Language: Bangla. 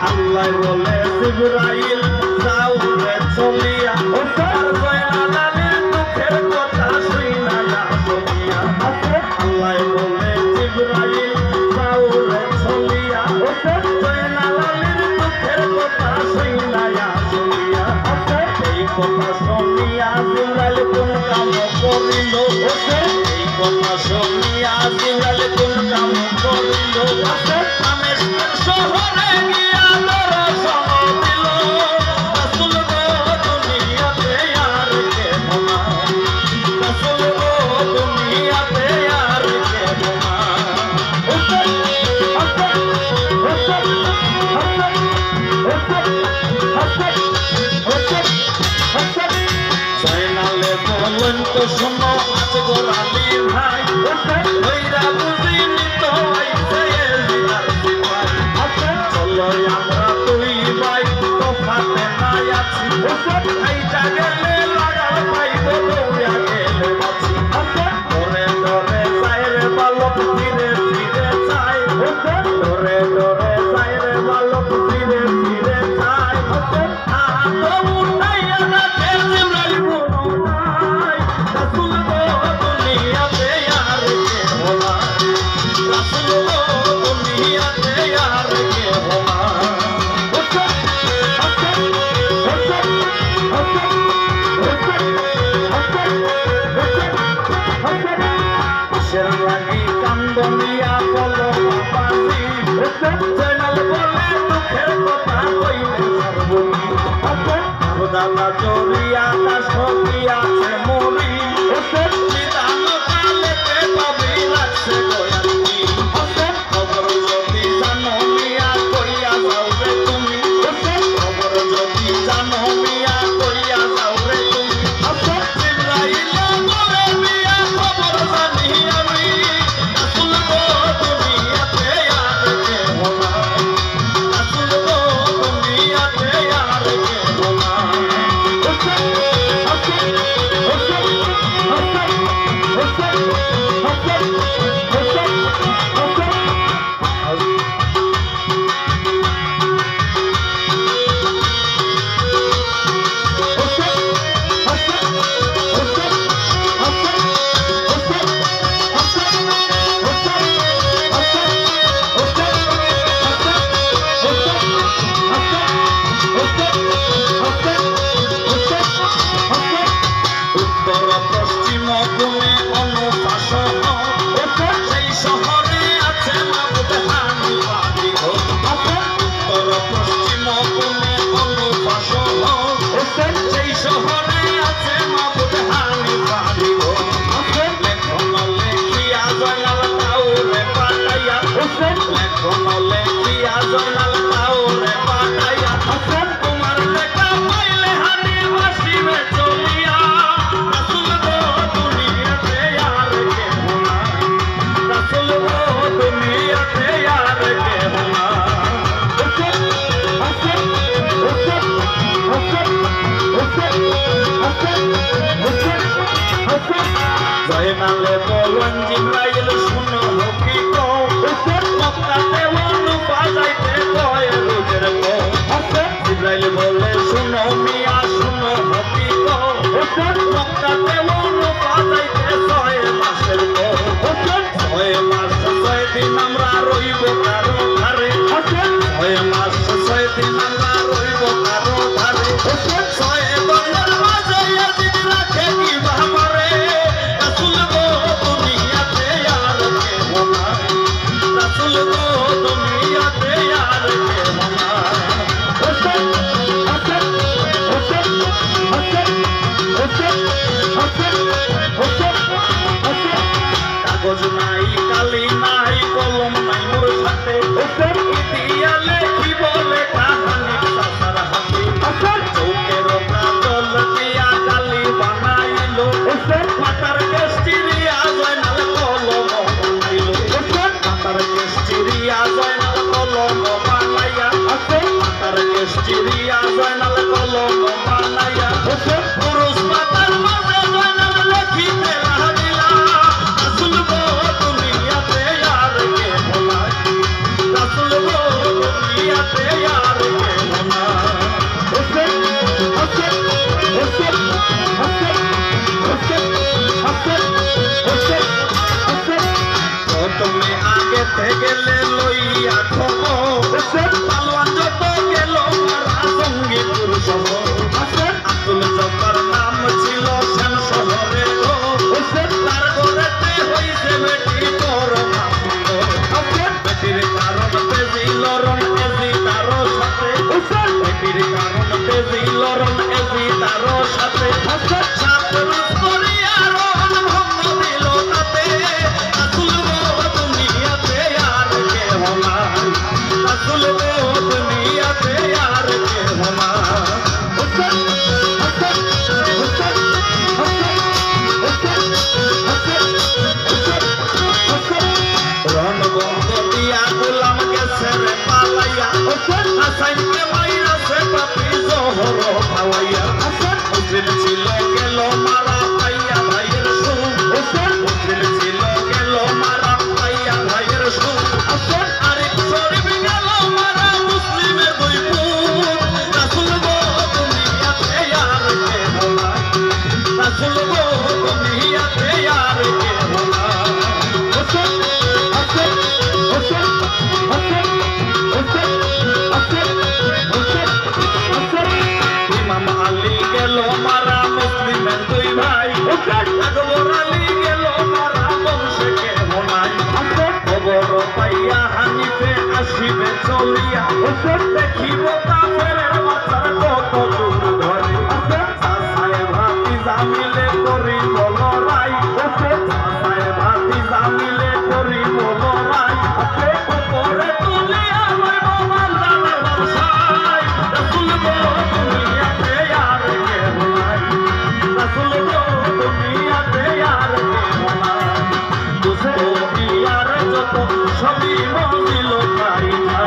আল্লাহ বলে জিবরাইল যাও রে চলিয়া আর জয়নালের দুঃখের কথা শুনায়া শুনিয়া আল্লাহ বলে জিবরাইল যাও রে চলিয়া জয়নালের দুঃখের কথা শুনায়া শুনিয়া এই কথা শুনিয়া জিবরাইল কোন কাম করিল এই কথা শুনিয়া জিবরাইল কোন কাম করিল আমেশকের শহরে গিয়া দর্শন দিল রাসূল গো দুনিয়াতে আর কেহ নাই রাসূল গো দুনিয়াতে আর কেহ জয়নালে বলেন তো শোনো আজ গোরালি ভাই ওইরা বুঝিনি তো চলো আমরা তুই ভাই তোফাতে নাই আছি এইটা গেলে লাগাল পাইব দৌড়া গেলে বাঁচি ধরে ধরে যাই রে বালক ধীরে ধীরে যাই ধরে ধরে যাই রে বালক ধীরে ধীরে যাই হাত উঠাইয়া রাখে জিবরাইল কোনো নাই রাসূল গো দুনিয়াতে আর কেহ নাই রাসূল গো দুনিয়াতে আর কেহ কিসের লাগি কান্দনিয়া বলো বাবাজি জয়নাল বলে দুঃখের কথা কইলে সর্বনি দাদা জড়িয়া দাস গিয়াছে মরি নিদান কালেতে পাবি লাগছে গয়াতি খবর যদি জানো মিয়া কইয়া যাও রে তুমি খবর যদি জানো মিয়া কইয়া যাও রে তুমি জিবরাইল বলে মিয়া খবর জানি আমি রাসূল গো দুনিয়াতে আর কেহ নাই রাসূল গো দুনিয়াতে আর কেহ নাই উত্তর পশ্চিম কোণে অনুপাস সেই শহরে আছে মাবুদ হানিফাদি উত্তর পশ্চিম কোণে অনুপাস সেই শহরে আছে মাবুদ হানিফাদি লেখন লেখিয়া জয়নাল কাউরে পাঠাইয়া লেখন লেখিয়া জয়নাল কাউরে পাঠাইয়া তোমার লেখা পাইলে হানিফ আসিবে চলিয়া রাসূল গো দুনিয়াতে আর কেহ নাই রাসূল গো দুনিয়াতে আর কেহ জয়নালে বলেন জিবরাইল শুনো কি কও মক্কাতে অনুপা যাইতে কয় রোজের কও জিবরাইল বলে শুনো মিয়া শুনো কি কও মক্কাতে অনুপা যাইতে 6 মাসের কও 6 মাস 6 দিন আমরা রইব কারো ধারে 6 মাস 6 দিন আমরা রইব কারো ধারে 6 বছর মাঝে ইয়াজিদ রাখে কি বাবারে রাসূল গো দুনিয়াতে আর কেহ নাই রাসূল গো দুনিয়াতে আর কেহ নাই কাগজ নাই কালি নাই কলম নাই মোর সাথে দিলে লইয়া খবর পালোয়ান যত গেল মারা জঙ্গিপুর শহর আব্দুল জব্বার নাম ছিল শ্যাম শহরে তার ঘরেতে হইছে বেটি তোর বেটির কারণ তেজি লরণ এজি তারও সাথে বেটির কারণ তেজি লরণ এজি তারও সাথে সাত রোজ করিয়া রণ ভঙ্গ দিল তাতে আসল দুনিয়াতে আর কেহ নাই আসল দুনিয়াতে আর কেহ নাই রণবঙ্গ দিয়া গোলাম গেছে রে পালাইয়া হাসাইনকে মাইরা সে পাপি জহর খাওয়াইয়া মুসলিম ছিল গেল মারা পাইয়া ভাইয়ের সুর মুসলিম ছিল গেল মারা পাইয়া ভাইয়ের সুর আরেক শরীফ গেল মারা মুসলিমের দুই পুত রাসূল গো দুনিয়াতে আর কেহ নাই রাসূল গো দুনিয়াতে আর কেহ নাই ইমাম আলী গেল মারা মুসলিমের দুই ভাই আকবর আলী গেল মারা বংশে কেহ নাই খবর পাইয়া হানিফে আসিবে চলিয়া দেখিব কাফেরের বাচ্চার কত দূর ধরে চাচায় ভাতিজা মিলে করিব লড়াই চাচায় ভাতিজা মিলে করিব লড়াই উপরে তুলিয়া লইব মান্দার ব্যবসায় রাসূল গো দুনিয়াতে আর কেহ নাই রাসূল গো দুনিয়াতে আর কেহ নাই দুষ্ট ইয়ার যত সবই মজিল পাই না